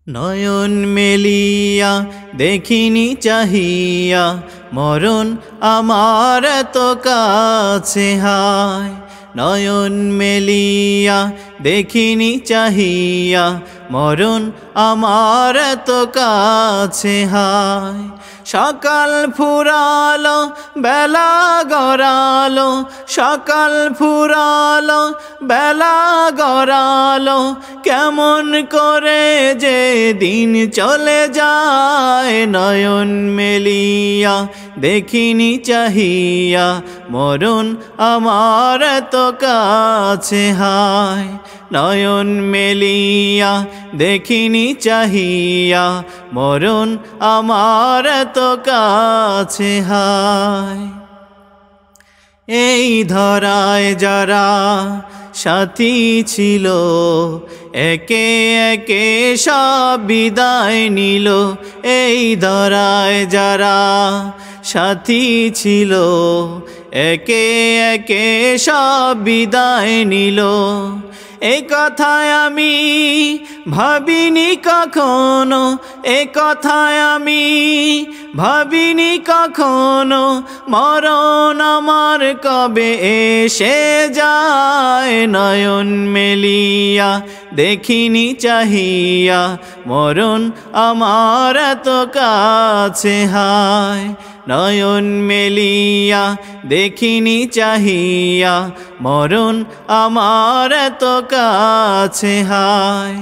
নয়ন মেলিয়া দেখিনি চাহিয়া মরণ আমার তো কাছে হায়। নয়ন মেলিয়া দেখিনি চাহিয়া মরণ আমার তো কাছে হায়। সকাল ফুরালো বেলা গড়ালো, সকাল ফুরালো বেলা গড়ালো, কেমন করে যে দিন চলে যায়। নয়ন মেলিয়া দেখিনি চাহিয়া মরণ আমার তো কাছে হায়। নয়ন মেলিয়া দেখিনি চাহিয়া মরণ আমার তো কাছে হায়। এই ধরায় যারা সাথী ছিল একে একে সব বিদায় নিল। এই ধরায় যারা সাথী ছিল একে একে সব বিদায় নিল। এই কথায় আমি ভাবিনি কখনো, এই কথায় আমি ভাবিনি কখনো, মরণ আমার কবে এসে যায়। নয়ন মেলিয়া দেখিনি চাহিয়া মরণ আমার তো কাছে হায়। নয়ন মেলিয়া দেখিনি চাহিয়া মরণ আমার তো কাছে হায়।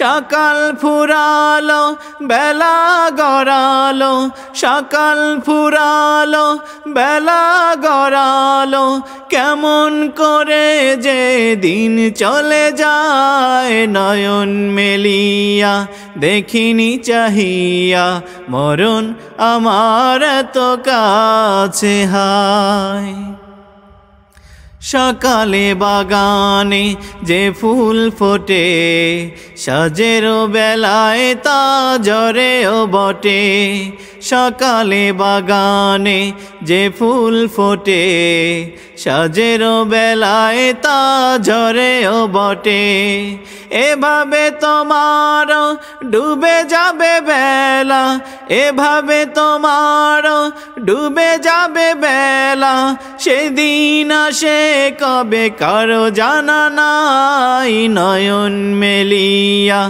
সকাল ফুরালো বেলা গড়ালো, সকাল ফুরালো বেলা গড়ালো, কেমন করে যে দিন চলে যায়। নয়ন মেলিয়া দেখিনি চাহিয়া মরণ আমার তো কাছে হায়। সকালে বাগানে যে ফুল ফোটে, সাজের বেলায় তা ঝরেও বটে। সকালে বাগানে যে ফুল ফোটে, সাজের বেলায় তা ঝরেও বটে। এভাবে তোমার ডুবে যাবে বেলা, এভাবে তোমার ডুবে যাবে বেলা, সেদিন আসে কবে কারো জানা নাই। নয়ন মেলিয়া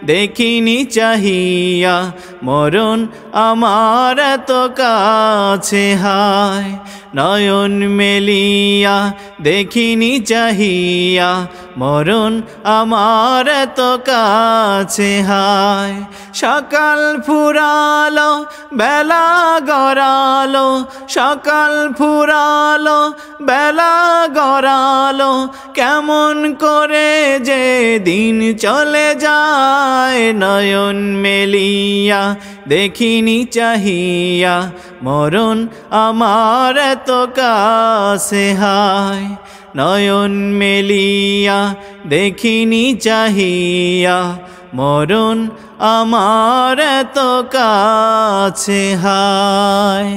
দেখিনি চাহিয়া মরণ আমার তো কাছে হায়। নয়ন মেলিয়া দেখিনি চাহিয়া মরণ আমার তো কাছে হায়। সকাল ফুরালো বেলা গড়ালো, সকাল ফুরালো বেলা গড়ালো, কেমন করে যে দিন চলে যায়। নয়ন মেলিয়া দেখিনি চাহিয়া মরণ আমার তো কাছে হায়। নয়ন মেলিয়া দেখিনি চাহিয়া মরণ আমার তো কাছে হায়।